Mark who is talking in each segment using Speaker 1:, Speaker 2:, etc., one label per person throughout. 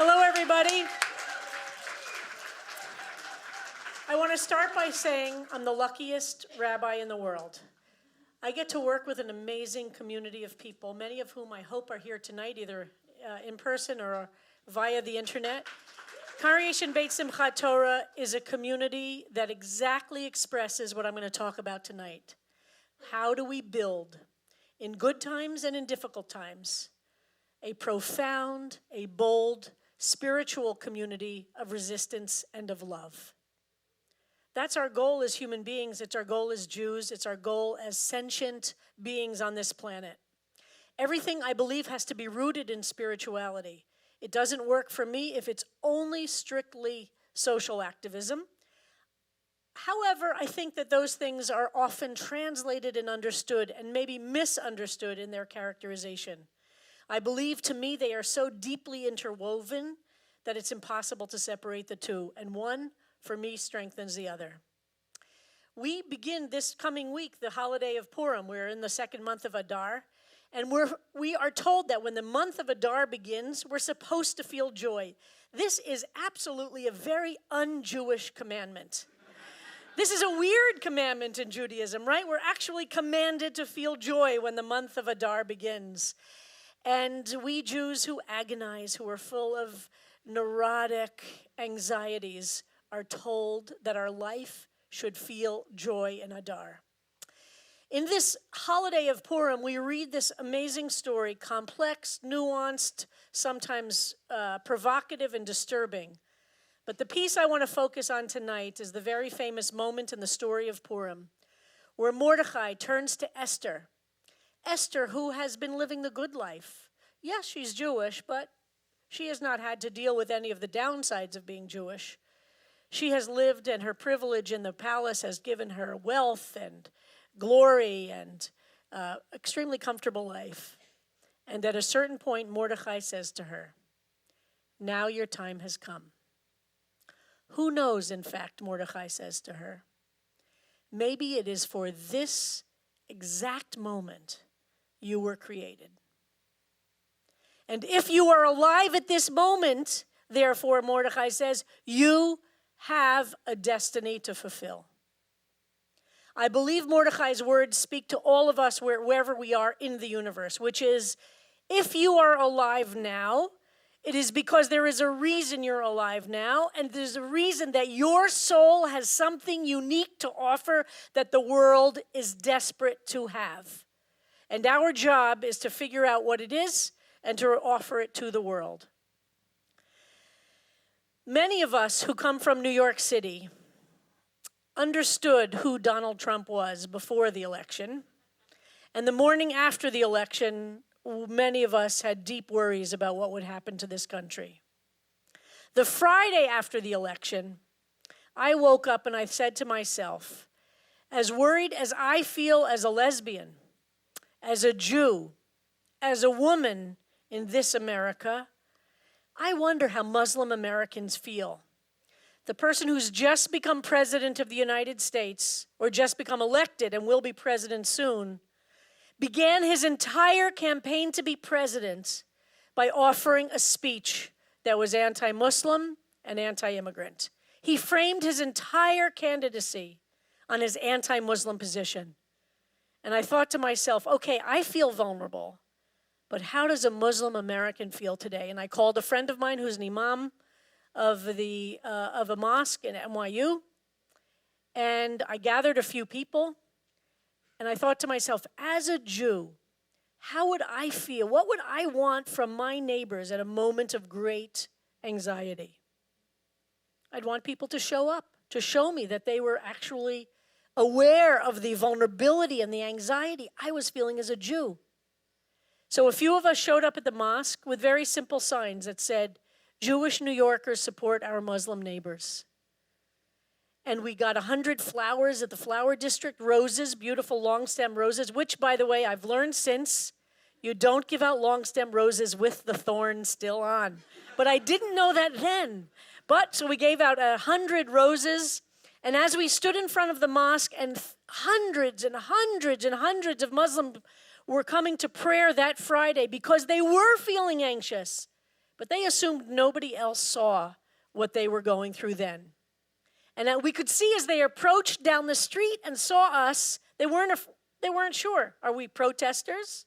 Speaker 1: Hello, everybody. I want to start by saying I'm the luckiest rabbi in the world. I get to work with an amazing community of people, many of whom I hope are here tonight, either in person or via the internet. Congregation Beit Simchat Torah is a community that exactly expresses what I'm going to talk about tonight. How do we build, in good times and in difficult times, a profound, a bold, spiritual community of resistance and of love? That's our goal as human beings. It's our goal as Jews. It's our goal as sentient beings on this planet. Everything, I believe, has to be rooted in spirituality. It doesn't work for me if it's only strictly social activism. However, I think that those things are often translated and understood and maybe misunderstood in their characterization. I believe, to me, they are so deeply interwoven that it's impossible to separate the two, and one, for me, strengthens the other. We begin this coming week the holiday of Purim. We're in the second month of Adar, and we are told that when the month of Adar begins, we're supposed to feel joy. This is absolutely a very un-Jewish commandment. This is a weird commandment in Judaism, right? We're actually commanded to feel joy when the month of Adar begins. And we Jews who agonize, who are full of neurotic anxieties, are told that our life should feel joy in Adar. In this holiday of Purim, we read this amazing story, complex, nuanced, sometimes provocative and disturbing. But the piece I want to focus on tonight is the very famous moment in the story of Purim, where Mordechai turns to Esther. Esther, who has been living the good life. Yes, she's Jewish, but she has not had to deal with any of the downsides of being Jewish. She has lived, and her privilege in the palace has given her wealth and glory and extremely comfortable life. And at a certain point, Mordechai says to her, "Now your time has come." Who knows, in fact, Mordechai says to her, maybe it is for this exact moment you were created. And if you are alive at this moment, therefore, Mordechai says, you have a destiny to fulfill. I believe Mordechai's words speak to all of us wherever we are in the universe, which is, if you are alive now, it is because there is a reason you're alive now, and there's a reason that your soul has something unique to offer that the world is desperate to have. And our job is to figure out what it is and to offer it to the world. Many of us who come from New York City understood who Donald Trump was before the election. And the morning after the election, many of us had deep worries about what would happen to this country. The Friday after the election, I woke up and I said to myself, as worried as I feel as a lesbian, as a Jew, as a woman in this America, I wonder how Muslim Americans feel. The person who's just become president of the United States, or just become elected and will be president soon, began his entire campaign to be president by offering a speech that was anti-Muslim and anti-immigrant. He framed his entire candidacy on his anti-Muslim position. And I thought to myself, okay, I feel vulnerable, but how does a Muslim American feel today? And I called a friend of mine who's an Imam of a mosque in NYU, and I gathered a few people, and I thought to myself, as a Jew, how would I feel? What would I want from my neighbors at a moment of great anxiety? I'd want people to show up, to show me that they were actually aware of the vulnerability and the anxiety I was feeling as a Jew. So a few of us showed up at the mosque with very simple signs that said, Jewish New Yorkers support our Muslim neighbors. And we got 100 flowers at the flower district, roses, beautiful long stem roses, which, by the way, I've learned since, you don't give out long stem roses with the thorn still on. But I didn't know that then. But so we gave out 100 roses. And as we stood in front of the mosque, and hundreds and hundreds and hundreds of Muslims were coming to prayer that Friday because they were feeling anxious. But they assumed nobody else saw what they were going through then. And that we could see as they approached down the street and saw us, they weren't sure. Are we protesters?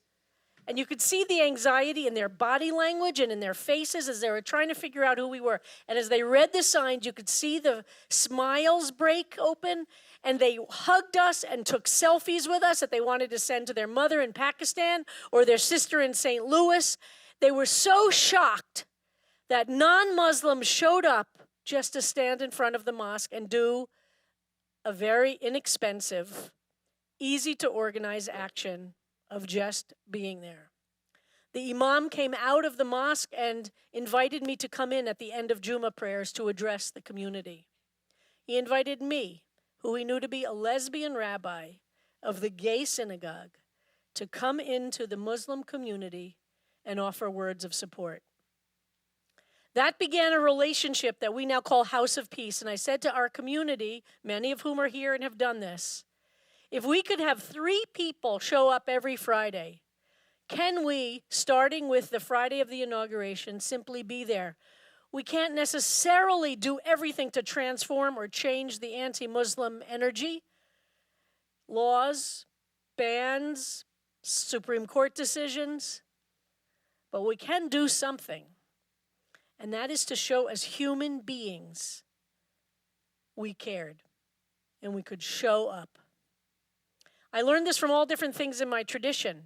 Speaker 1: And you could see the anxiety in their body language and in their faces as they were trying to figure out who we were. And as they read the signs, you could see the smiles break open, and they hugged us and took selfies with us that they wanted to send to their mother in Pakistan or their sister in St. Louis. They were so shocked that non-Muslims showed up just to stand in front of the mosque and do a very inexpensive, easy to organize action of just being there. The Imam came out of the mosque and invited me to come in at the end of Jummah prayers to address the community. He invited me, who he knew to be a lesbian rabbi of the gay synagogue, to come into the Muslim community and offer words of support. That began a relationship that we now call House of Peace. And I said to our community, many of whom are here and have done this, if we could have 3 people show up every Friday, can we, starting with the Friday of the inauguration, simply be there? We can't necessarily do everything to transform or change the anti-Muslim energy. Laws, bans, Supreme Court decisions. But we can do something. And that is to show as human beings we cared and we could show up. I learned this from all different things in my tradition.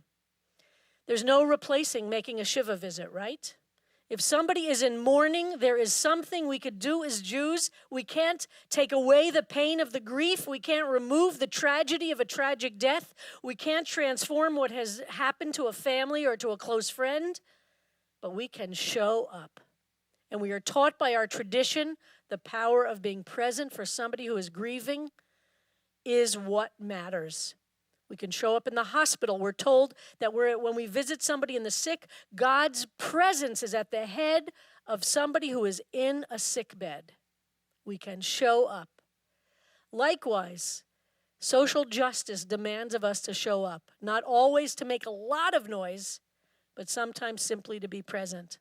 Speaker 1: There's no replacing making a Shiva visit, right? If somebody is in mourning, there is something we could do as Jews. We can't take away the pain of the grief. We can't remove the tragedy of a tragic death. We can't transform what has happened to a family or to a close friend. But we can show up. And we are taught by our tradition the power of being present for somebody who is grieving is what matters. We can show up in the hospital. We're told that when we visit somebody in the sick, God's presence is at the head of somebody who is in a sick bed. We can show up. Likewise, social justice demands of us to show up, not always to make a lot of noise, but sometimes simply to be present.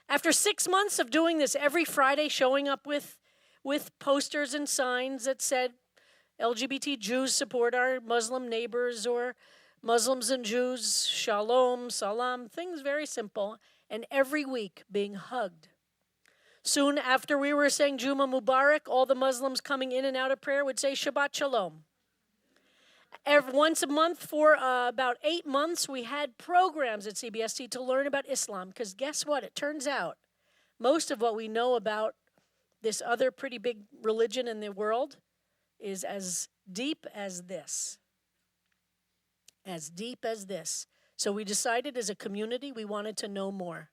Speaker 1: After 6 months of doing this every Friday, showing up with posters and signs that said, LGBT Jews support our Muslim neighbors, or Muslims and Jews, shalom, salam, things very simple, and every week being hugged. Soon after we were saying Jummah Mubarak, all the Muslims coming in and out of prayer would say Shabbat Shalom. Once a month for about 8 months, we had programs at CBST to learn about Islam, because guess what? It turns out most of what we know about this other pretty big religion in the world is as deep as this. As deep as this. So we decided as a community we wanted to know more.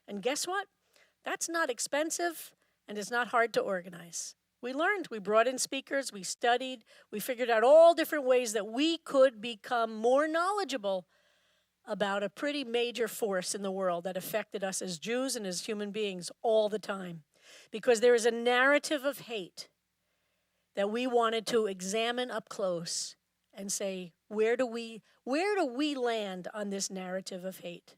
Speaker 1: And guess what? That's not expensive, and it's not hard to organize. We learned, we brought in speakers, we studied, we figured out all different ways that we could become more knowledgeable about a pretty major force in the world that affected us as Jews and as human beings all the time. Because there is a narrative of hate that we wanted to examine up close and say, where do we land on this narrative of hate?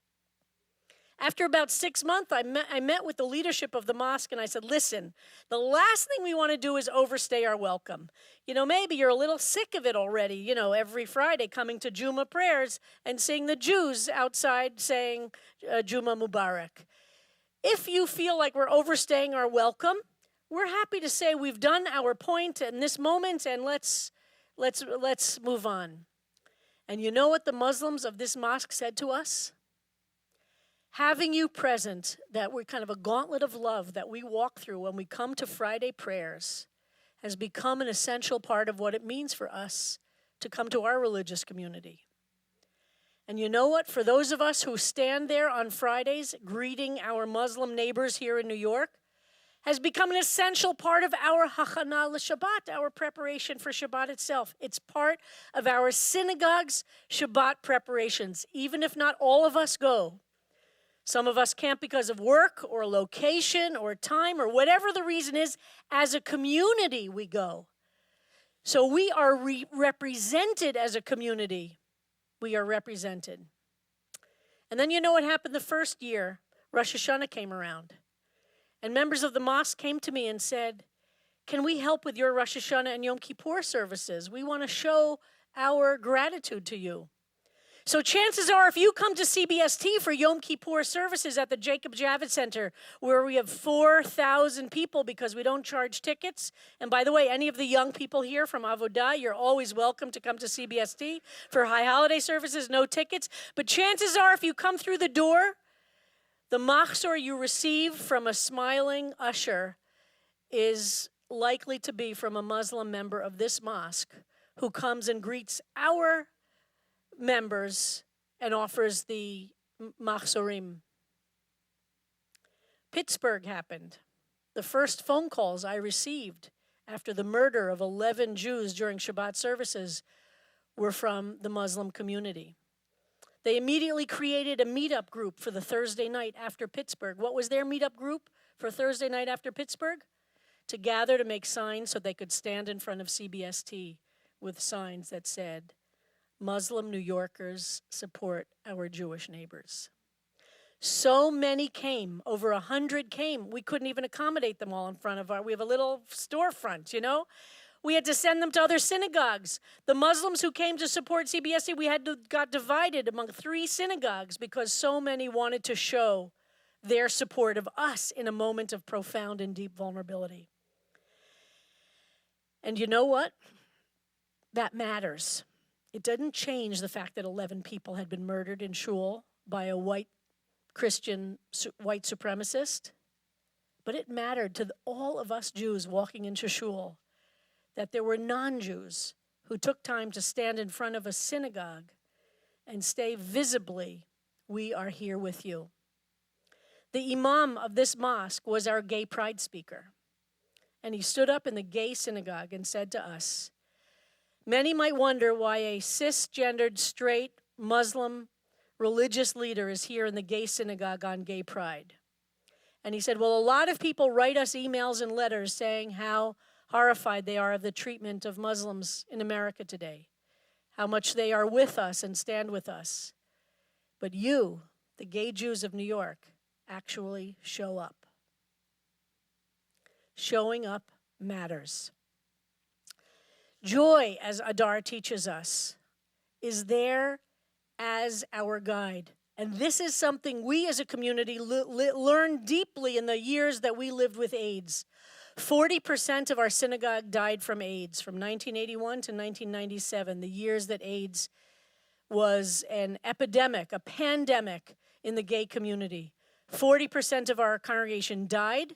Speaker 1: After about 6 months, I met with the leadership of the mosque, and I said, listen, the last thing we want to do is overstay our welcome. Maybe you're a little sick of it already, every Friday coming to Jummah prayers and seeing the Jews outside saying Jummah Mubarak. If you feel like we're overstaying our welcome, we're happy to say we've done our point in this moment, and let's move on. And you know what the Muslims of this mosque said to us? Having you present, that we're kind of a gauntlet of love that we walk through when we come to Friday prayers, has become an essential part of what it means for us to come to our religious community. And you know what? For those of us who stand there on Fridays greeting our Muslim neighbors here in New York, has become an essential part of our hachana l'Shabbat, our preparation for Shabbat itself. It's part of our synagogue's Shabbat preparations, even if not all of us go. Some of us can't because of work or location or time or whatever the reason is. As a community, we go. So we are represented as a community. We are represented. And then you know what happened the first year? Rosh Hashanah came around. And members of the mosque came to me and said, can we help with your Rosh Hashanah and Yom Kippur services? We want to show our gratitude to you. So chances are, if you come to CBST for Yom Kippur services at the Jacob Javits Center, where we have 4,000 people because we don't charge tickets, and by the way, any of the young people here from Avodah, you're always welcome to come to CBST for high holiday services, no tickets. But chances are, if you come through the door, the machzor you receive from a smiling usher is likely to be from a Muslim member of this mosque who comes and greets our members and offers the machzorim. Pittsburgh happened. The first phone calls I received after the murder of 11 Jews during Shabbat services were from the Muslim community. They immediately created a meetup group for the Thursday night after Pittsburgh. What was their meetup group for Thursday night after Pittsburgh? To gather to make signs so they could stand in front of CBST with signs that said, Muslim New Yorkers support our Jewish neighbors. So many came, over 100 came. We couldn't even accommodate them all in front of we have a little storefront, you know? We had to send them to other synagogues. The Muslims who came to support CBST, got divided among 3 synagogues because so many wanted to show their support of us in a moment of profound and deep vulnerability. And you know what? That matters. It didn't change the fact that 11 people had been murdered in shul by a white Christian white supremacist, but it mattered to all of us Jews walking into shul that there were non-Jews who took time to stand in front of a synagogue and say visibly, we are here with you. The Imam of this mosque was our gay pride speaker, and he stood up in the gay synagogue and said to us, many might wonder why a cisgendered, straight, Muslim religious leader is here in the gay synagogue on gay pride. And he said, well, a lot of people write us emails and letters saying how horrified they are of the treatment of Muslims in America today, how much they are with us and stand with us. But you, the gay Jews of New York, actually show up. Showing up matters. Joy, as Adar teaches us, is there as our guide. And this is something we as a community learned deeply in the years that we lived with AIDS. 40% of our synagogue died from AIDS from 1981 to 1997, the years that AIDS was an epidemic, a pandemic in the gay community. 40% of our congregation died,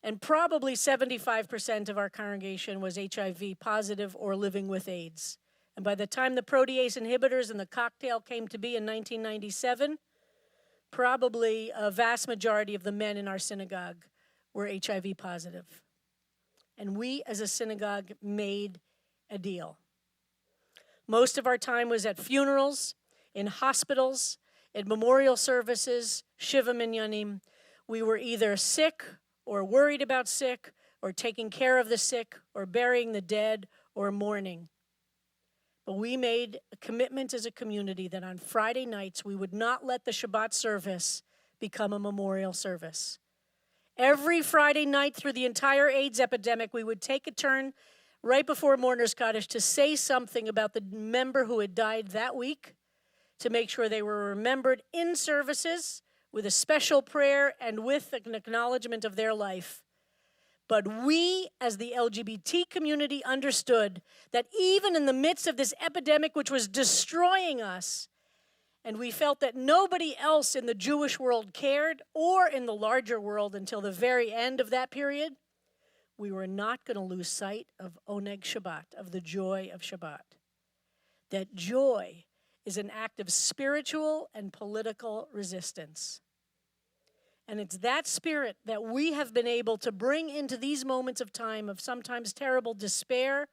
Speaker 1: and probably 75% of our congregation was HIV positive or living with AIDS. And by the time the protease inhibitors and the cocktail came to be in 1997, probably a vast majority of the men in our synagogue were HIV positive. And we as a synagogue made a deal. Most of our time was at funerals, in hospitals, in memorial services, Shiva Minyanim. We were either sick or worried about sick, or taking care of the sick, or burying the dead, or mourning. But we made a commitment as a community that on Friday nights we would not let the Shabbat service become a memorial service. Every Friday night through the entire AIDS epidemic, we would take a turn right before Mourner's Kaddish to say something about the member who had died that week, to make sure they were remembered in services with a special prayer and with an acknowledgement of their life. But we, as the LGBT community, understood that even in the midst of this epidemic which was destroying us, and we felt that nobody else in the Jewish world cared, or in the larger world until the very end of that period, we were not going to lose sight of Oneg Shabbat, of the joy of Shabbat. That joy is an act of spiritual and political resistance. And it's that spirit that we have been able to bring into these moments of time of sometimes terrible despair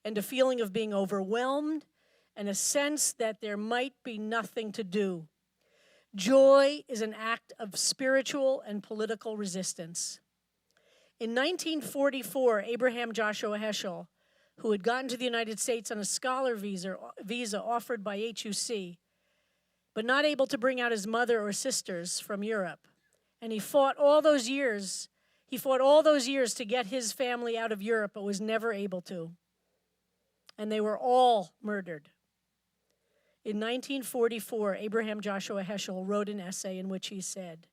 Speaker 1: and a feeling of being overwhelmed and a sense that there might be nothing to do. Joy is an act of spiritual and political resistance. In 1944, Abraham Joshua Heschel, who had gotten to the United States on a scholar visa offered by HUC, but not able to bring out his mother or sisters from Europe, And he fought all those years. He fought all those years to get his family out of Europe, but was never able to. And they were all murdered. In 1944, Abraham Joshua Heschel wrote an essay in which he said,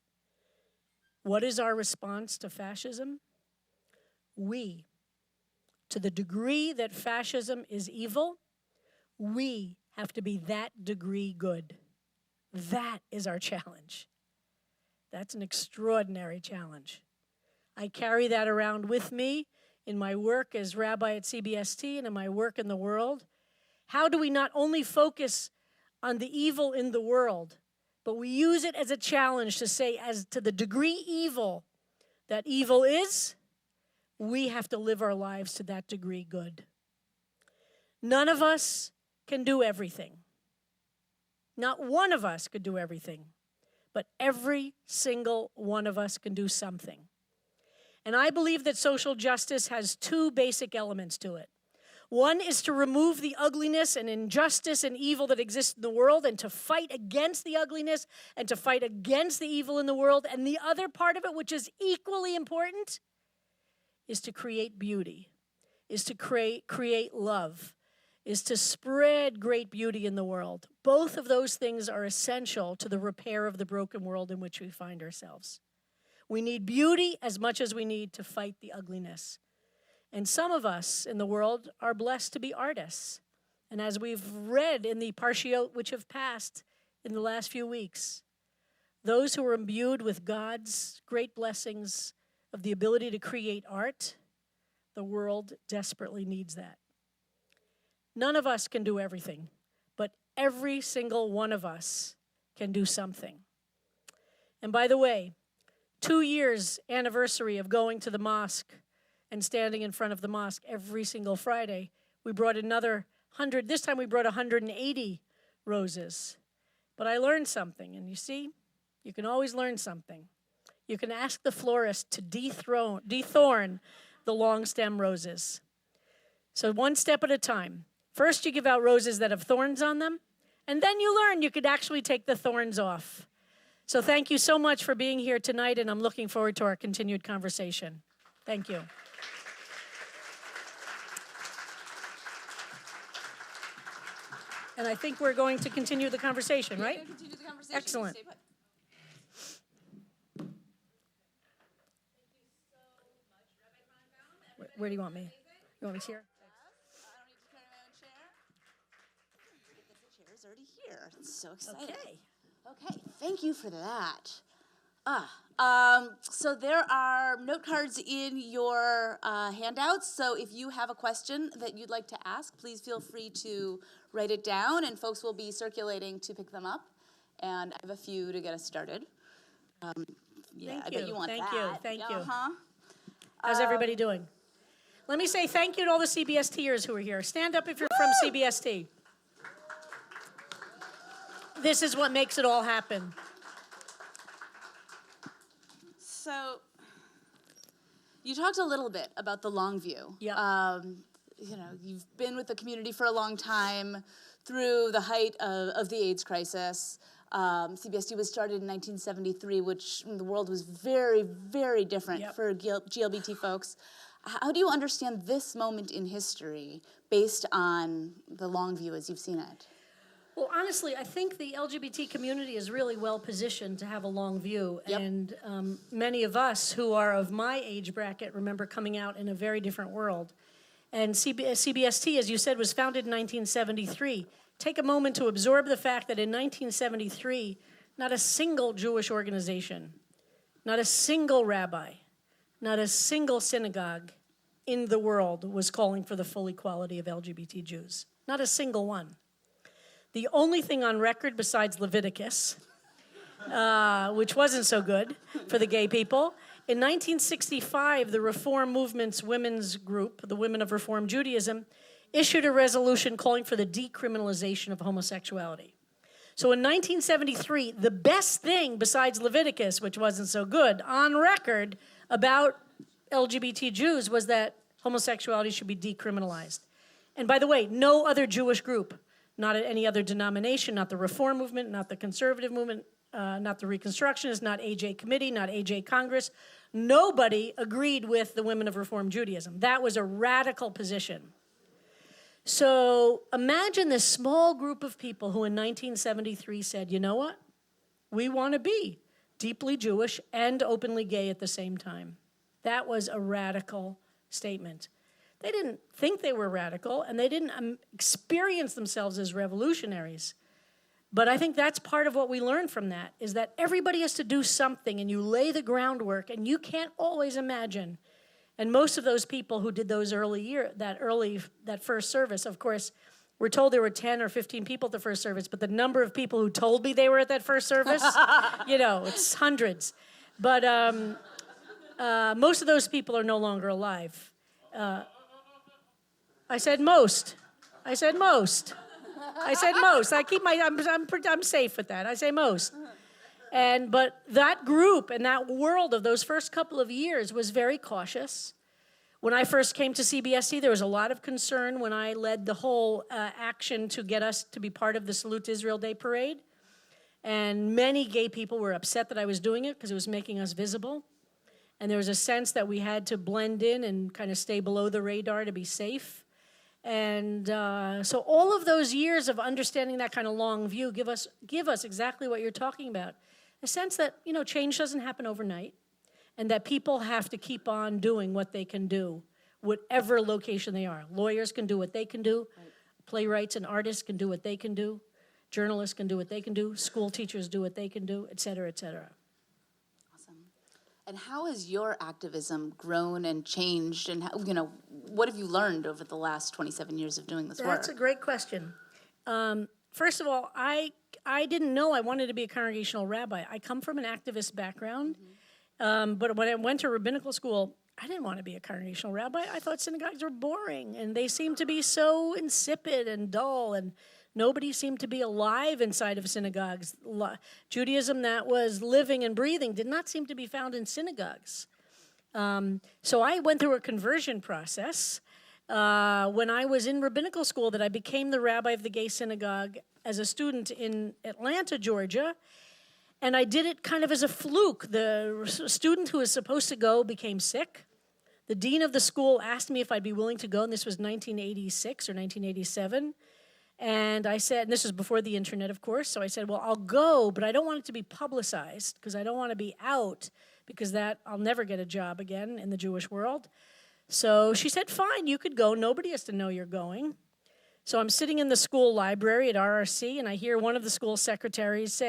Speaker 1: "What is our response to fascism? We, to the degree that fascism is evil, we have to be that degree good." That is our challenge. That's an extraordinary challenge. I carry that around with me in my work as rabbi at CBST and in my work in the world. How do we not only focus on the evil in the world, but we use it as a challenge to say, as to the degree evil that evil is, we have to live our lives to that degree good. None of us can do everything. Not one of us could do everything, but every single one of us can do something. And I believe that social justice has two basic elements to it. One is to remove the ugliness and injustice and evil that exists in the world and to fight against the ugliness and to fight against the evil in the world. And the other part of it, which is equally important, is to create beauty, is to create love, is to spread great beauty in the world. Both of those things are essential to the repair of the broken world in which we find ourselves. We need beauty as much as we need to fight the ugliness. And some of us in the world are blessed to be artists. And as we've read in the parshiot which have passed in the last few weeks, those who are imbued with God's great blessings of the ability to create art, the world desperately needs that. None of us can do everything, but every single one of us can do something. And by the way, 2 years anniversary of going to the mosque and standing in front of the mosque every single Friday, we brought another 100, this time we brought 180 roses. But I learned something, and you see, you can always learn something. You can ask the florist to dethorn the long stem roses. So one step at a time. First, you give out roses that have thorns on them, and then you learn you could actually take the thorns off. So thank you so much for being here tonight, and I'm looking forward to our continued conversation. Thank you. And I think we're going to continue the conversation, right?
Speaker 2: We're going to continue the conversation.
Speaker 1: Excellent.
Speaker 2: Stay put.
Speaker 3: Thank you so much, Rabbi Kleinbaum.
Speaker 1: Where do you want me? You want me here?
Speaker 2: I don't need to carry my own chair. The chair is already here. It's so exciting. Okay, thank you for that. So there are note cards in your handouts. So if you have a question that you'd like to ask, please feel free to write it down, and folks will be circulating to pick them up. And I have a few to get us started. I bet you want that.
Speaker 1: Thank you.
Speaker 2: Uh-huh.
Speaker 1: How's everybody doing? Let me say thank you to all the CBSTers who are here. Stand up if you're from CBST. This is what makes it all happen.
Speaker 2: So, you talked a little bit about the long view.
Speaker 1: Yeah.
Speaker 2: You've been with the community for a long time through the height of the AIDS crisis. CBST was started in 1973, which the world was very, very different for GLBT folks. How do you understand this moment in history based on the long view as you've seen it?
Speaker 1: Well, honestly, I think the LGBT community is really well positioned to have a long view.
Speaker 2: Yep.
Speaker 1: And many of us who are of my age bracket remember coming out in a very different world. And CBST, as you said, was founded in 1973. Take a moment to absorb the fact that in 1973, not a single Jewish organization, not a single rabbi, not a single synagogue in the world was calling for the full equality of LGBT Jews. Not a single one. The only thing on record besides Leviticus, which wasn't so good for the gay people, in 1965, the Reform Movement's women's group, the Women of Reform Judaism, issued a resolution calling for the decriminalization of homosexuality. So in 1973, the best thing besides Leviticus, which wasn't so good, on record about LGBT Jews was that homosexuality should be decriminalized. And by the way, no other Jewish group, not any other denomination, not the Reform Movement, not the Conservative Movement, not the Reconstructionists, not AJ Committee, not AJ Congress. Nobody agreed with the women of Reform Judaism. That was a radical position. So imagine this small group of people who in 1973 said, you know what? We want to be deeply Jewish and openly gay at the same time. That was a radical statement. They didn't think they were radical, and they didn't experience themselves as revolutionaries. But I think that's part of what we learn from that, is that everybody has to do something, and you lay the groundwork, and you can't always imagine. And most of those people who did those that first service, of course, we're told there were 10 or 15 people at the first service, but the number of people who told me they were at that first service, it's hundreds. But most of those people are no longer alive. I said most. I said most. I said most. I'm safe with that. I say most. But that group and that world of those first couple of years was very cautious. When I first came to CBST, there was a lot of concern when I led the whole action to get us to be part of the Salute to Israel Day parade. And many gay people were upset that I was doing it because it was making us visible. And there was a sense that we had to blend in and kind of stay below the radar to be safe. And so all of those years of understanding that kind of long view give us exactly what you're talking about. A sense that, change doesn't happen overnight, and that people have to keep on doing what they can do, whatever location they are. Lawyers can do what they can do. Right. Playwrights and artists can do what they can do. Journalists can do what they can do. School teachers do what they can do, et cetera, et cetera.
Speaker 2: And how has your activism grown and changed? And what have you learned over the last 27 years of doing this work?
Speaker 1: That's a great question. First of all, I didn't know I wanted to be a congregational rabbi. I come from an activist background, but when I went to rabbinical school, I didn't want to be a congregational rabbi. I thought synagogues were boring, and they seemed to be so insipid and dull, and nobody seemed to be alive inside of synagogues. Judaism that was living and breathing did not seem to be found in synagogues. So I went through a conversion process when I was in rabbinical school that I became the rabbi of the gay synagogue as a student in Atlanta, Georgia. And I did it kind of as a fluke. The student who was supposed to go became sick. The dean of the school asked me if I'd be willing to go, and this was 1986 or 1987. And I said, and this was before the internet, of course, so I said, well, I'll go, but I don't want it to be publicized because I don't want to be out because I'll never get a job again in the Jewish world. So she said, fine, you could go. Nobody has to know you're going. So I'm sitting in the school library at RRC, and I hear one of the school secretaries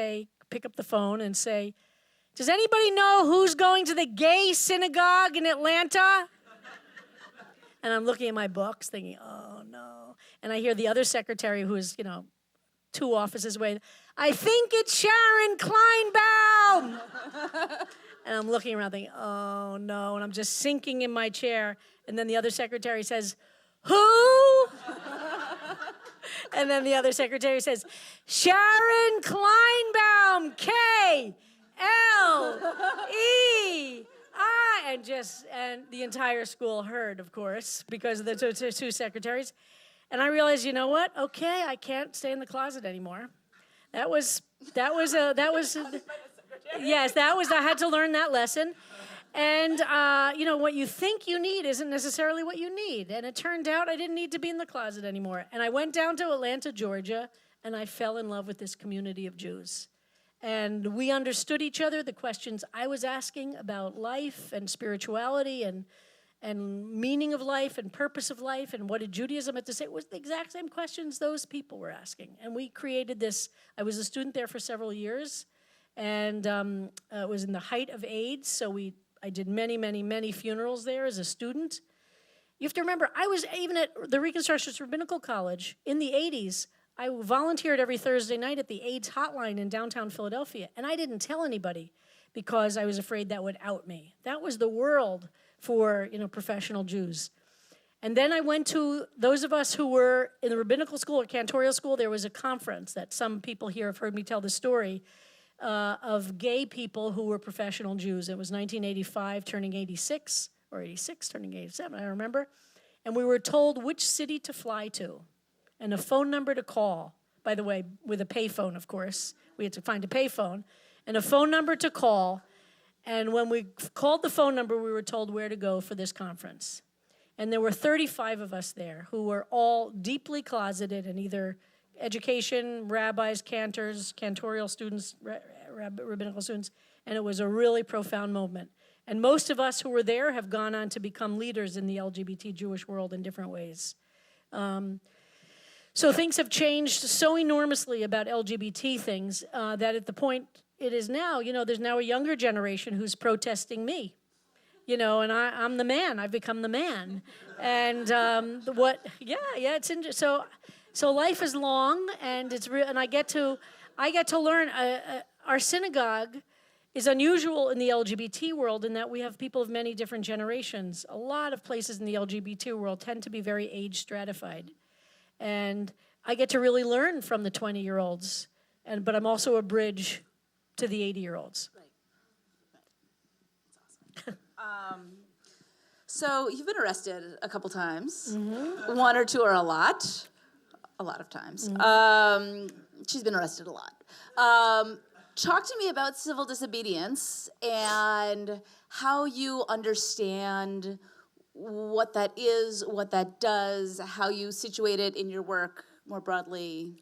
Speaker 1: pick up the phone and say, does anybody know who's going to the gay synagogue in Atlanta? And I'm looking at my books thinking, oh, no. And I hear the other secretary who is, 2 offices away, I think it's Sharon Kleinbaum. And I'm looking around thinking, oh, no. And I'm just sinking in my chair. And then the other secretary says, who? And then the other secretary says, Sharon Kleinbaum, K-L-E-I. And the entire school heard, of course, because of the two secretaries. And I realized, you know what? Okay, I can't stay in the closet anymore. I had to learn that lesson. And, what you think you need isn't necessarily what you need. And it turned out I didn't need to be in the closet anymore. And I went down to Atlanta, Georgia, and I fell in love with this community of Jews. And we understood each other, the questions I was asking about life and spirituality and meaning of life and purpose of life and what did Judaism have to say. It was the exact same questions those people were asking. And we created this. I was a student there for several years, and it was in the height of AIDS, so I did many, many, many funerals there as a student. You have to remember, I was even at the Reconstructionist Rabbinical College in the 80s. I volunteered every Thursday night at the AIDS hotline in downtown Philadelphia, and I didn't tell anybody because I was afraid that would out me. That was the world for, professional Jews. And then I went to those of us who were in the rabbinical school or cantorial school. There was a conference that some people here have heard me tell the story of gay people who were professional Jews. It was 1985 turning 86, or 86 turning 87, I remember. And we were told which city to fly to and a phone number to call. By the way, with a payphone, of course. We had to find a payphone. and a phone number to call. And when we called the phone number, we were told where to go for this conference. And there were 35 of us there who were all deeply closeted in either education, rabbis, cantors, cantorial students, rabbinical students, and it was a really profound moment. And most of us who were there have gone on to become leaders in the LGBT Jewish world in different ways. So things have changed so enormously about LGBT things that at the point it is now, there's now a younger generation who's protesting me. And I'm the man. I've become the man. And it's interesting. So life is long, and it's real. And I get to learn. Our synagogue is unusual in the LGBT world in that we have people of many different generations. A lot of places in the LGBT world tend to be very age stratified, and I get to really learn from the 20-year-olds. But I'm also a bridge to the 80-year-olds.
Speaker 2: Right. That's awesome. So you've been arrested a couple times. Mm-hmm. One or two or a lot? A lot of times. Mm-hmm. She's been arrested a lot. Talk to me about civil disobedience and how you understand what that is, what that does, how you situate it in your work more broadly.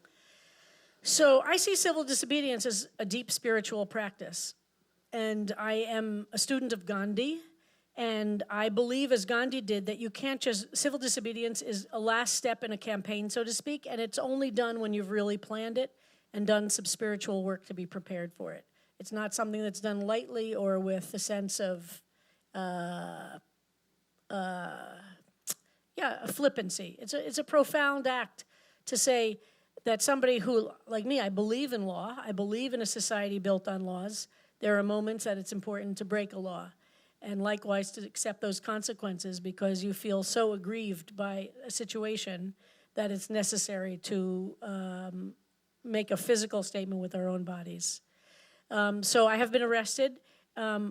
Speaker 1: So I see civil disobedience as a deep spiritual practice. And I am a student of Gandhi. And I believe, as Gandhi did, that you can't civil disobedience is a last step in a campaign, so to speak. And it's only done when you've really planned it and done some spiritual work to be prepared for it. It's not something that's done lightly or with a sense of, a flippancy. It's a profound act to say that somebody who, like me, I believe in law. I believe in a society built on laws. There are moments that it's important to break a law. And likewise to accept those consequences because you feel so aggrieved by a situation that it's necessary to make a physical statement with our own bodies. So I have been arrested. I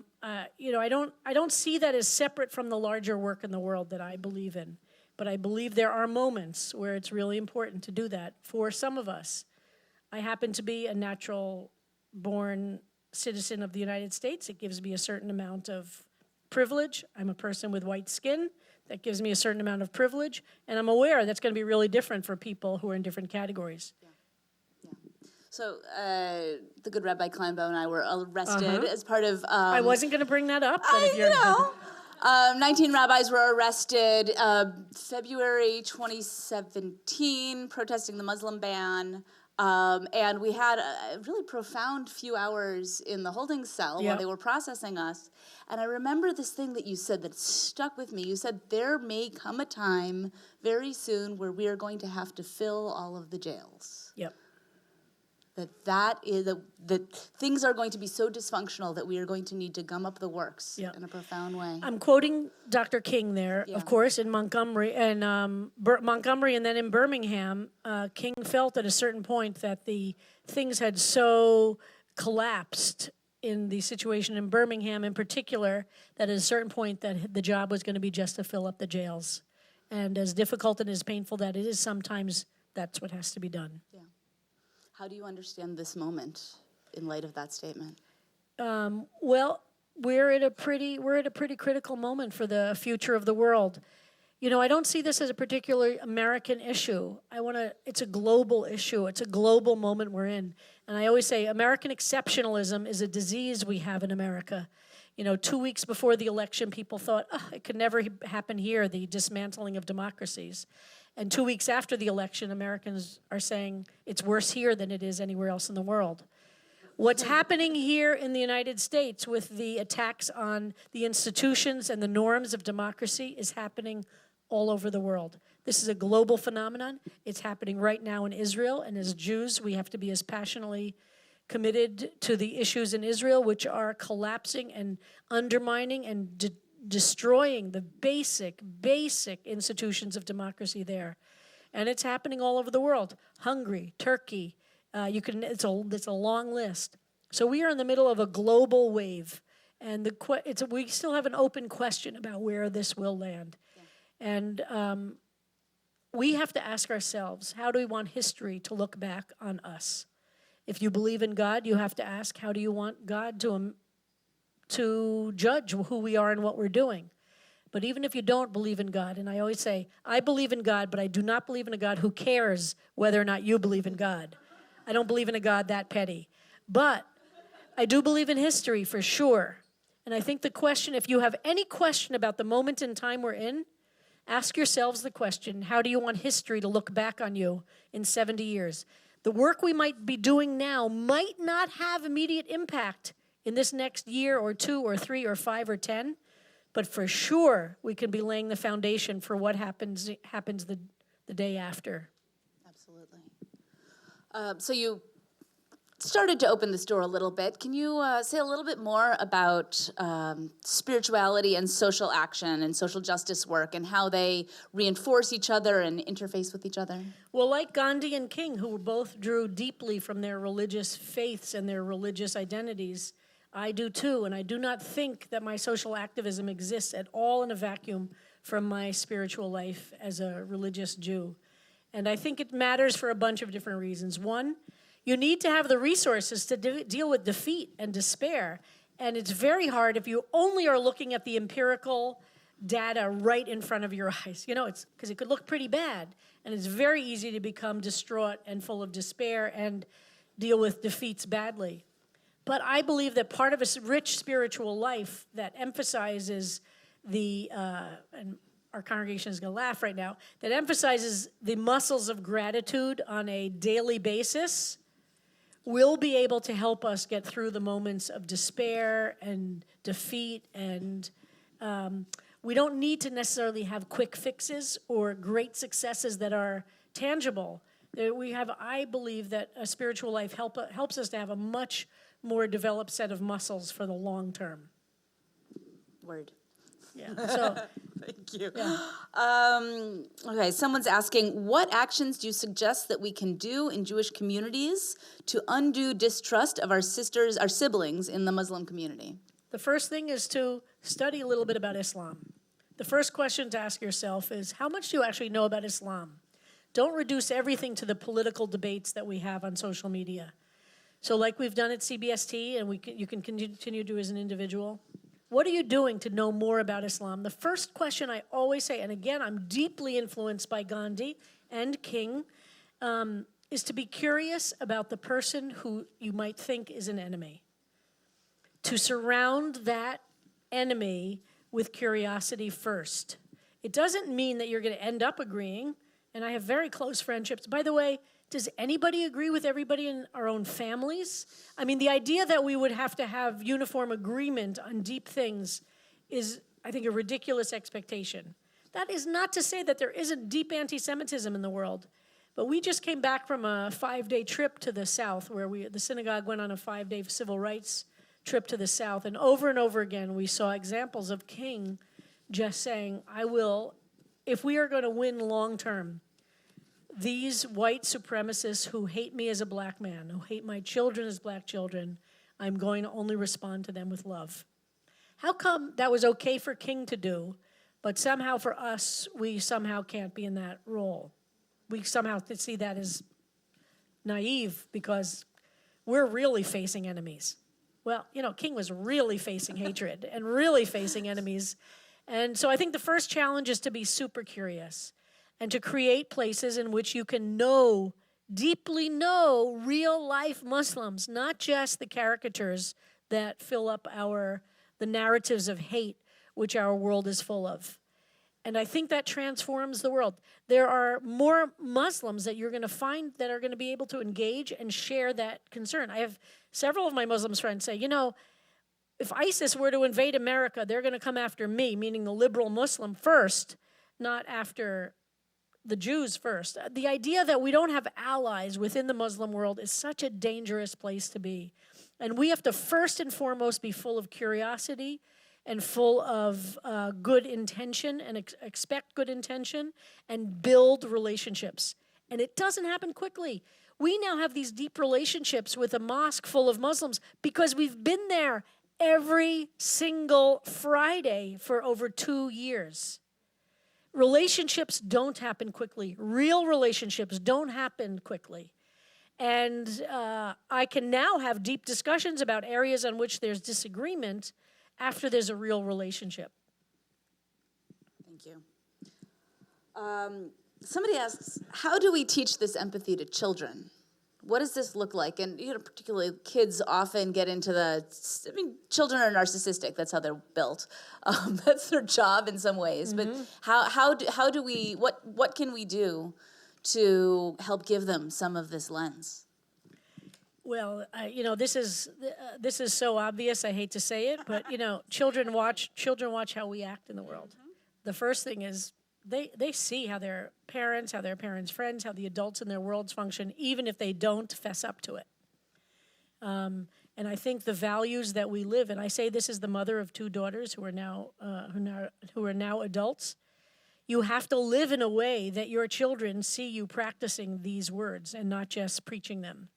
Speaker 1: don't see that as separate from the larger work in the world that I believe in. But I believe there are moments where it's really important to do that for some of us. I happen to be a natural-born citizen of the United States. It gives me a certain amount of privilege. I'm a person with white skin. That gives me a certain amount of privilege. And I'm aware that's going to be really different for people who are in different categories.
Speaker 2: Yeah. So the good Rabbi Kleinbaum and I were arrested as part of...
Speaker 1: I wasn't going to bring that up. But if you're
Speaker 2: 19 rabbis were arrested February 2017, protesting the Muslim ban. And we had a really profound few hours in the holding cell while they were processing us. And I remember this thing that you said that stuck with me. You said, there may come a time very soon where we are going to have to fill all of the jails.
Speaker 1: Yep.
Speaker 2: That things are going to be so dysfunctional that we are going to need to gum up the works in a profound way.
Speaker 1: I'm quoting Dr. King there, of course, in Montgomery, and Montgomery, and then in Birmingham, King felt at a certain point that the things had so collapsed in the situation in Birmingham in particular, that at a certain point that the job was going to be just to fill up the jails. And as difficult and as painful that it is, sometimes that's what has to be done.
Speaker 2: Yeah. How do you understand this moment in light of that statement?
Speaker 1: Well, we're at a pretty critical moment for the future of the world. I don't see this as a particular American issue. It's a global issue. It's a global moment we're in. And I always say American exceptionalism is a disease we have in America. 2 weeks before the election, people thought, it could never happen here, the dismantling of democracies. And 2 weeks after the election, Americans are saying it's worse here than it is anywhere else in the world. What's happening here in the United States with the attacks on the institutions and the norms of democracy is happening all over the world. This is a global phenomenon. It's happening right now in Israel, and as Jews, we have to be as passionately committed to the issues in Israel, which are collapsing and undermining and destroying the basic institutions of democracy there. And it's happening all over the world. Hungary, Turkey, it's a long list. So we are in the middle of a global wave, and we still have an open question about where this will land. And we have to ask ourselves, how do we want history to look back on us? If you believe in God, you have to ask, how do you want God to judge who we are and what we're doing? But even if you don't believe in God, and I always say, I believe in God, but I do not believe in a God who cares whether or not you believe in God. I don't believe in a God that petty. But I do believe in history for sure. And I think the question, if you have any question about the moment in time we're in, ask yourselves the question, how do you want history to look back on you in 70 years? The work we might be doing now might not have immediate impact in this next year or 2 or 3 or 5 or 10, but for sure we can be laying the foundation for what happens the day after.
Speaker 2: Absolutely. So you started to open this door a little bit. Can you say a little bit more about spirituality and social action and social justice work and how they reinforce each other and interface with each other?
Speaker 1: Well, like Gandhi and King, who both drew deeply from their religious faiths and their religious identities, I do too, and I do not think that my social activism exists at all in a vacuum from my spiritual life as a religious Jew. And I think it matters for a bunch of different reasons. One, you need to have the resources to deal with defeat and despair. And it's very hard if you only are looking at the empirical data right in front of your eyes. You know, it's because it could look pretty bad. And it's very easy to become distraught and full of despair and deal with defeats badly. But I believe that part of a rich spiritual life that emphasizes and our congregation is going to laugh right now, that emphasizes the muscles of gratitude on a daily basis will be able to help us get through the moments of despair and defeat. And we don't need to necessarily have quick fixes or great successes that are tangible. I believe that a spiritual life helps us to have a much more developed set of muscles for the long term.
Speaker 2: Word.
Speaker 1: Yeah. So
Speaker 2: Thank you.
Speaker 1: Yeah.
Speaker 2: Okay, someone's asking, what actions do you suggest that we can do in Jewish communities to undo distrust of our siblings in the Muslim community?
Speaker 1: The first thing is to study a little bit about Islam. The first question to ask yourself is, how much do you actually know about Islam? Don't reduce everything to the political debates that we have on social media. So like we've done at CBST, and you can continue to do as an individual, what are you doing to know more about Islam? The first question I always say, and again, I'm deeply influenced by Gandhi and King, is to be curious about the person who you might think is an enemy. To surround that enemy with curiosity first. It doesn't mean that you're going to end up agreeing, and I have very close friendships. By the way, does anybody agree with everybody in our own families? I mean, the idea that we would have to have uniform agreement on deep things is, I think, a ridiculous expectation. That is not to say that there isn't deep anti-Semitism in the world, but we just came back from a 5-day trip to the South where the synagogue went on a 5-day civil rights trip to the South, and over again we saw examples of King just saying, if we are going to win long term, these white supremacists who hate me as a black man, who hate my children as black children, I'm going to only respond to them with love. How come that was okay for King to do, but somehow for us, we somehow can't be in that role? We somehow see that as naive because we're really facing enemies. Well, King was really facing hatred and really facing enemies. And so I think the first challenge is to be super curious and to create places in which you can deeply know real-life Muslims, not just the caricatures that fill up the narratives of hate which our world is full of. And I think that transforms the world. There are more Muslims that you're going to find that are going to be able to engage and share that concern. I have several of my Muslim friends say, if ISIS were to invade America, they're going to come after me, meaning the liberal Muslim first, not after the Jews first. The idea that we don't have allies within the Muslim world is such a dangerous place to be. And we have to first and foremost be full of curiosity and full of good intention and expect good intention and build relationships. And it doesn't happen quickly. We now have these deep relationships with a mosque full of Muslims because we've been there every single Friday for over 2 years. Relationships don't happen quickly. Real relationships don't happen quickly. And I can now have deep discussions about areas on which there's disagreement after there's a real relationship.
Speaker 2: Thank you. Somebody asks, how do we teach this empathy to children? What does this look like? And particularly kids often get into children are narcissistic. That's how they're built. That's their job in some ways. But how do we? What can we do to help give them some of this lens?
Speaker 1: Well, this is so obvious. I hate to say it, but children watch how we act in the world. The first thing is they see how their parents' friends, how the adults in their worlds function, even if they don't fess up to it. And I think the values that we live, and I say this is the mother of 2 daughters who are now adults. You have to live in a way that your children see you practicing these words and not just preaching them.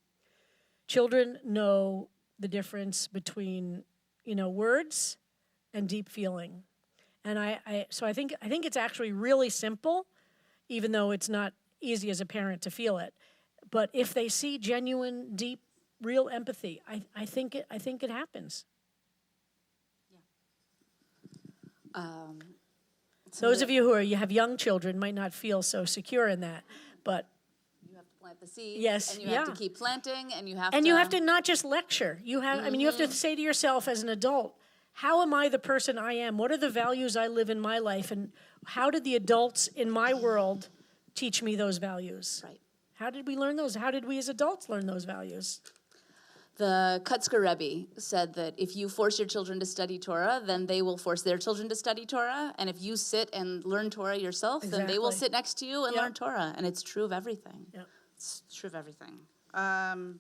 Speaker 1: Children know the difference between, words and deep feeling. And so I think it's actually really simple, even though it's not easy as a parent to feel it. But if they see genuine, deep, real empathy, I think it happens.
Speaker 2: Yeah.
Speaker 1: Those of you you have young children might not feel so secure in that, but
Speaker 2: you have to plant the seeds.
Speaker 1: Yes,
Speaker 2: and you have to keep planting, and you have
Speaker 1: you have to not just lecture. You have you have to say to yourself as an adult, how am I the person I am? What are the values I live in my life, and how did the adults in my world teach me those values?
Speaker 2: Right.
Speaker 1: How did we learn those? How did we as adults learn those values?
Speaker 2: The Kutzker Rebbe said that if you force your children to study Torah, then they will force their children to study Torah. And if you sit and learn Torah yourself, then they will sit next to you and learn Torah. And it's true of everything.
Speaker 1: Yep.
Speaker 2: It's true of everything. Can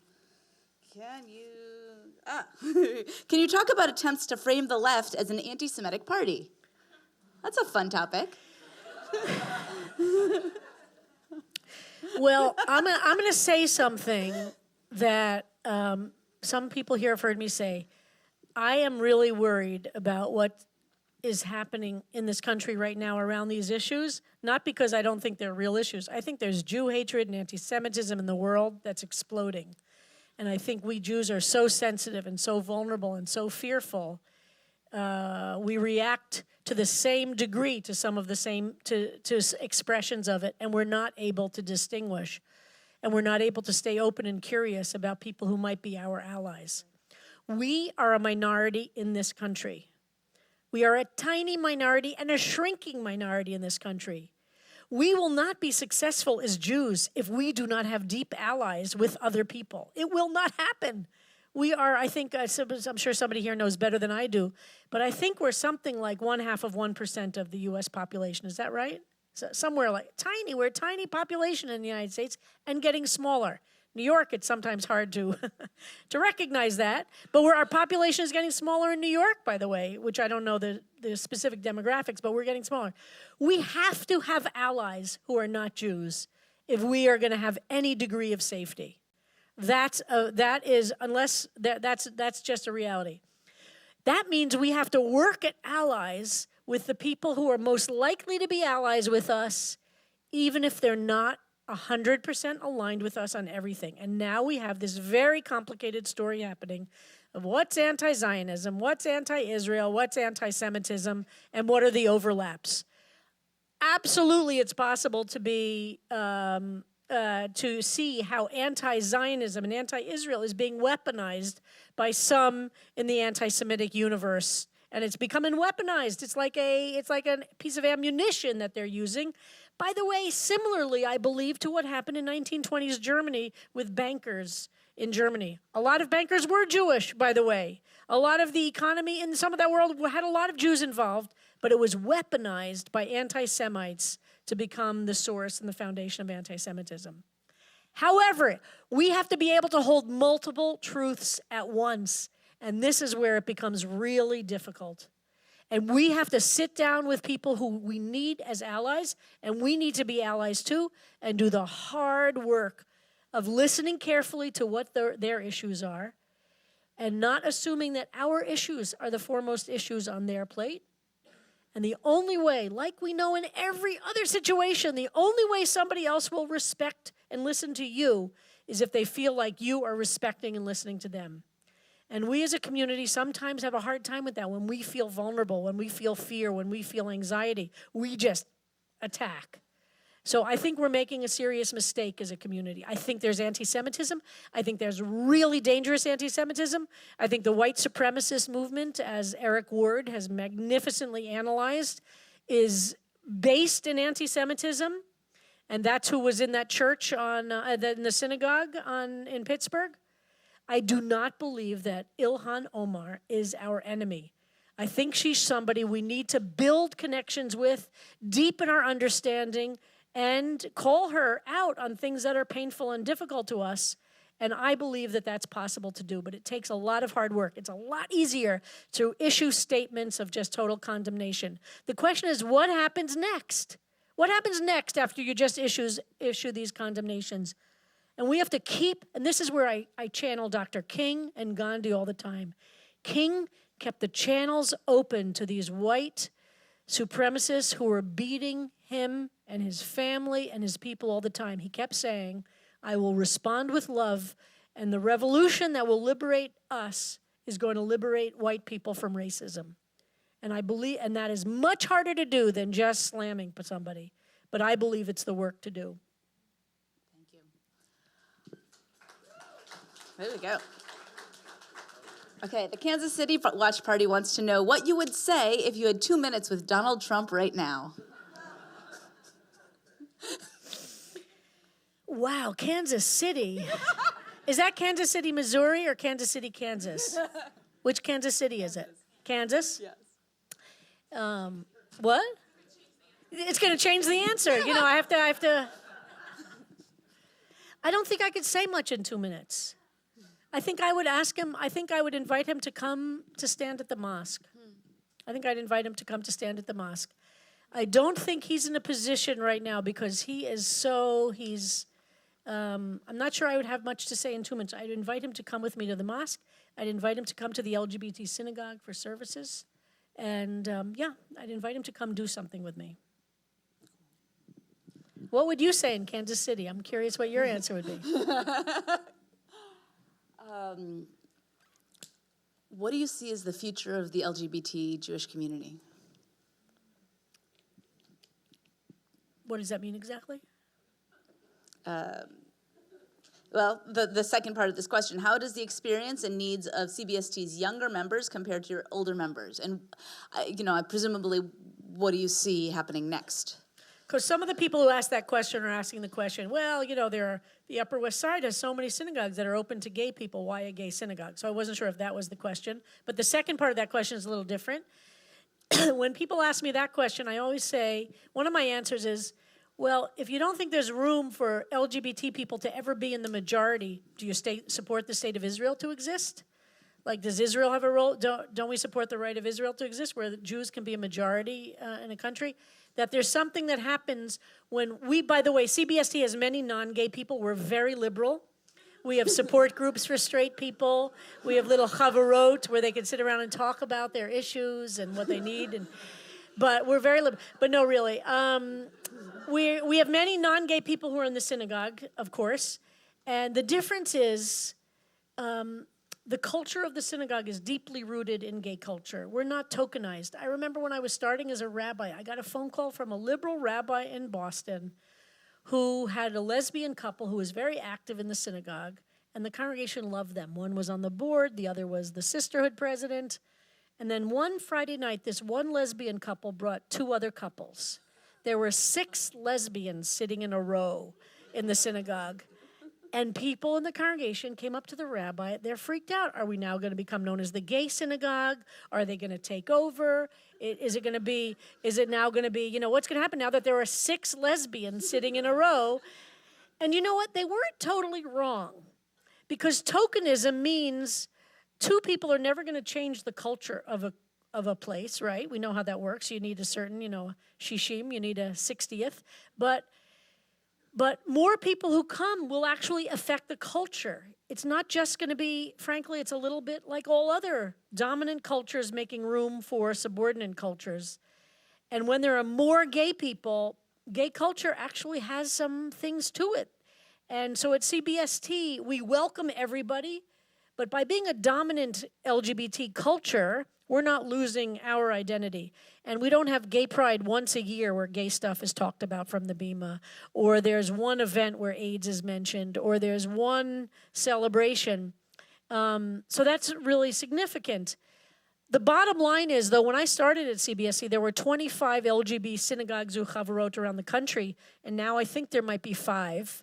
Speaker 2: you talk about attempts to frame the left as an anti-Semitic party? That's a fun topic.
Speaker 1: Well, I'm gonna say something that some people here have heard me say. I am really worried about what is happening in this country right now around these issues, not because I don't think they're real issues. I think there's Jew hatred and anti-Semitism in the world that's exploding. And I think we Jews are so sensitive and so vulnerable and so fearful. We react to the same degree to some of the same to expressions of it, and we're not able to distinguish. And we're not able to stay open and curious about people who might be our allies. We are a minority in this country. We are a tiny minority and a shrinking minority in this country. We will not be successful as Jews if we do not have deep allies with other people. It will not happen. We are, I think, I'm sure somebody here knows better than I do, but I think we're something like 0.5% of the U.S. population. Is that right? So somewhere like tiny. We're a tiny population in the United States and getting smaller. New York, it's sometimes hard to to recognize that, but our population is getting smaller in New York, by the way, which I don't know the specific demographics, but we're getting smaller. We have to have allies who are not Jews if we are going to have any degree of safety. That's just a reality. That means we have to work at allies with the people who are most likely to be allies with us, even if they're not 100% aligned with us on everything. And now we have this very complicated story happening of what's anti-Zionism, what's anti-Israel, what's anti-Semitism, and what are the overlaps. Absolutely, it's possible to be to see how anti-Zionism and anti-Israel is being weaponized by some in the anti-Semitic universe, and it's becoming weaponized. It's like a piece of ammunition that they're using. By the way, similarly, I believe to what happened in 1920s Germany with bankers in Germany. A lot of bankers were Jewish, by the way. A lot of the economy in some of that world had a lot of Jews involved, but it was weaponized by anti-Semites to become the source and the foundation of anti-Semitism. However, we have to be able to hold multiple truths at once, and this is where it becomes really difficult. And we have to sit down with people who we need as allies, and we need to be allies too, and do the hard work of listening carefully to what their issues are, and not assuming that our issues are the foremost issues on their plate. And the only way, like we know in every other situation, the only way somebody else will respect and listen to you is if they feel like you are respecting and listening to them. And we as a community sometimes have a hard time with that. When we feel vulnerable, when we feel fear, when we feel anxiety, we just attack. So I think we're making a serious mistake as a community. I think there's anti-Semitism. I think there's really dangerous anti-Semitism. I think the white supremacist movement, as Eric Ward has magnificently analyzed, is based in anti-Semitism. And that's who was in that church in the synagogue in Pittsburgh. I do not believe that Ilhan Omar is our enemy. I think she's somebody we need to build connections with, deepen our understanding, and call her out on things that are painful and difficult to us. And I believe that that's possible to do, but it takes a lot of hard work. It's a lot easier to issue statements of just total condemnation. The question is, what happens next? What happens next after you just issue these condemnations? And we have to keep, and this is where I channel Dr. King and Gandhi all the time. King kept the channels open to these white supremacists who were beating him and his family and his people all the time. He kept saying, I will respond with love, and the revolution that will liberate us is going to liberate white people from racism. And I believe, and that is much harder to do than just slamming somebody. But I believe it's the work to do.
Speaker 2: Thank you. There we go. Okay, the Kansas City Watch Party wants to know what you would say if you had 2 minutes with Donald Trump right now.
Speaker 1: Wow, Kansas City. Is that Kansas City, Missouri, or Kansas City, Kansas? Which Kansas City is it? Kansas?
Speaker 2: Yes.
Speaker 1: What? It's going to change the answer. You know, I have to. I don't think I could say much in 2 minutes. I think I would ask him, I think I would invite him to come to stand at the mosque. I think I'd invite him to come to stand at the mosque. I don't think he's in a position right now because I'm not sure I would have much to say in 2 minutes. I'd invite him to come with me to the mosque. I'd invite him to come to the LGBT synagogue for services. And I'd invite him to come do something with me. What would you say in Kansas City? I'm curious what your answer would be.
Speaker 2: What do you see as the future of the LGBT Jewish community?
Speaker 1: What does that mean exactly?
Speaker 2: Well, the second part of this question, how does the experience and needs of CBST's younger members compare to your older members? And, presumably, what do you see happening next?
Speaker 1: Because some of the people who ask that question are asking the question, well, the Upper West Side has so many synagogues that are open to gay people. Why a gay synagogue? So I wasn't sure if that was the question. But the second part of that question is a little different. When people ask me that question, I always say, one of my answers is, well, if you don't think there's room for LGBT people to ever be in the majority, do you support the state of Israel to exist? Like, does Israel have a role? Don't we support the right of Israel to exist, where the Jews can be a majority in a country? That there's something that happens when by the way, CBST has many non-gay people. We're very liberal. We have support groups for straight people. We have little chavarot where they can sit around and talk about their issues and what they need. But we're very liberal. But no, really. We have many non-gay people who are in the synagogue, of course. And the difference is the culture of the synagogue is deeply rooted in gay culture. We're not tokenized. I remember when I was starting as a rabbi, I got a phone call from a liberal rabbi in Boston who had a lesbian couple who was very active in the synagogue, and the congregation loved them. One was on the board, the other was the sisterhood president. And then one Friday night, this one lesbian couple brought 2 other couples. There were 6 lesbians sitting in a row in the synagogue. And people in the congregation came up to the rabbi. They're freaked out. Are we now going to become known as the gay synagogue? Are they going to take over? Is it now going to be, what's going to happen now that there are 6 lesbians sitting in a row? And you know what? They weren't totally wrong. Because tokenism means 2 people are never going to change the culture of a place, right? We know how that works. You need a certain, shishim, you need a 60th. But more people who come will actually affect the culture. It's not just going to be, frankly, it's a little bit like all other dominant cultures making room for subordinate cultures. And when there are more gay people, gay culture actually has some things to it. And so at CBST, we welcome everybody, but by being a dominant LGBT culture, we're not losing our identity. And we don't have gay pride once a year where gay stuff is talked about from the Bima, or there's one event where AIDS is mentioned, or there's one celebration. So that's really significant. The bottom line is, though, when I started at CBSC, there were 25 LGBT synagogues u'chavarot around the country, and now I think there might be 5.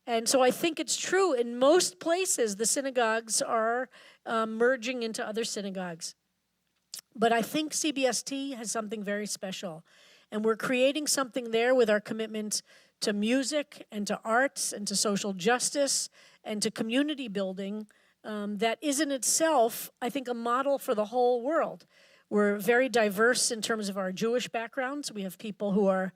Speaker 1: And so I think it's true. In most places, the synagogues are merging into other synagogues. But I think CBST has something very special. And we're creating something there with our commitment to music and to arts and to social justice and to community building that is in itself, I think, a model for the whole world. We're very diverse in terms of our Jewish backgrounds. We have people who are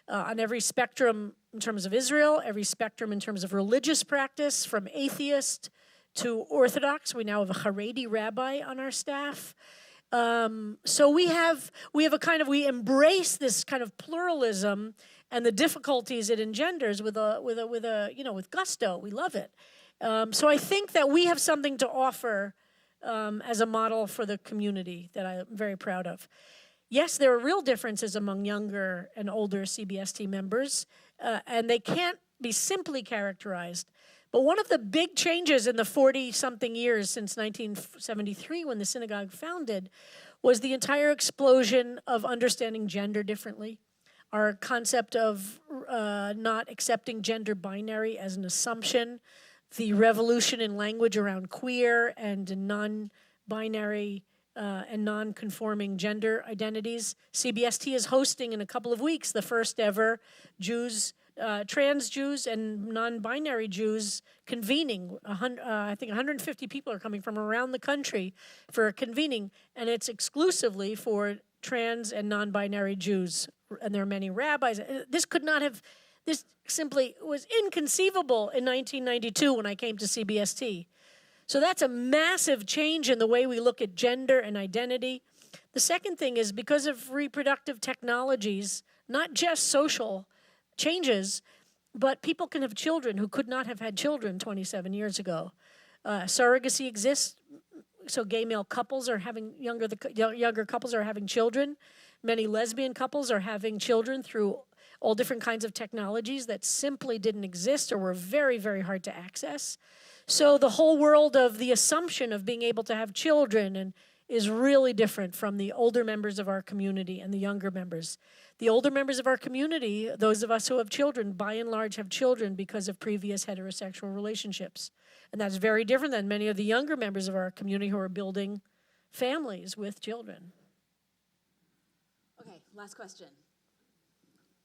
Speaker 1: on every spectrum in terms of Israel, every spectrum in terms of religious practice, from atheist to Orthodox. We now have a Haredi rabbi on our staff. So we embrace this kind of pluralism and the difficulties it engenders with gusto. We love it. So I think that we have something to offer as a model for the community that I'm very proud of. Yes, there are real differences among younger and older CBST members, and they can't be simply characterized. But one of the big changes in the 40-something years since 1973, when the synagogue founded, was the entire explosion of understanding gender differently. Our concept of not accepting gender binary as an assumption, the revolution in language around queer and non-binary and non-conforming gender identities. CBST is hosting in a couple of weeks the first ever trans Jews and non-binary Jews convening. I think 150 people are coming from around the country for a convening, and it's exclusively for trans and non-binary Jews. And there are many rabbis. This simply was inconceivable in 1992 when I came to CBST. So that's a massive change in the way we look at gender and identity. The second thing is, because of reproductive technologies, not just social changes, but people can have children who could not have had children 27 years ago. Surrogacy exists, so gay male couples are having younger couples are having children. Many lesbian couples are having children through all different kinds of technologies that simply didn't exist or were very, very hard to access. So the whole world of the assumption of being able to have children is really different from the older members of our community and the younger members. The older members of our community, those of us who have children, by and large have children because of previous heterosexual relationships. And that's very different than many of the younger members of our community who are building families with children.
Speaker 2: Okay, last question.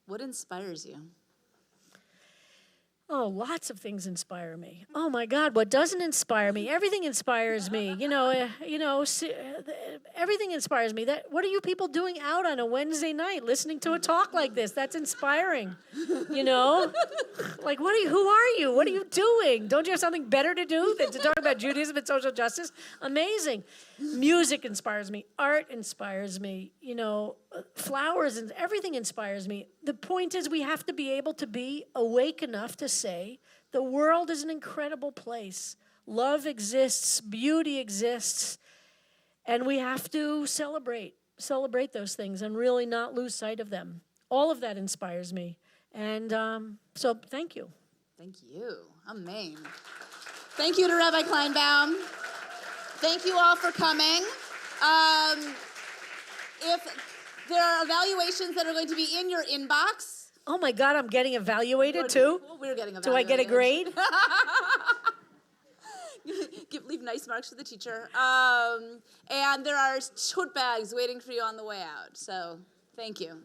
Speaker 2: What inspires you?
Speaker 1: Oh, lots of things inspire me. Oh my God, what doesn't inspire me? Everything inspires me. Everything inspires me. What are you people doing out on a Wednesday night listening to a talk like this? That's inspiring. Like, who are you? What are you doing? Don't you have something better to do than to talk about Judaism and social justice? Amazing. Music inspires me. Art inspires me. Flowers and everything inspires me. The point is, we have to be able to be awake enough to say the world is an incredible place. Love exists, beauty exists, and we have to celebrate those things and really not lose sight of them. All of that inspires me. And so thank you.
Speaker 2: Thank you. Amen. Thank you to Rabbi Kleinbaum. Thank you all for coming. If there are evaluations that are going to be in your inbox.
Speaker 1: Oh my God, I'm getting evaluated too?
Speaker 2: Well, we're getting evaluated.
Speaker 1: Do I get a grade?
Speaker 2: Leave nice marks for the teacher. And there are tote bags waiting for you on the way out. So thank you.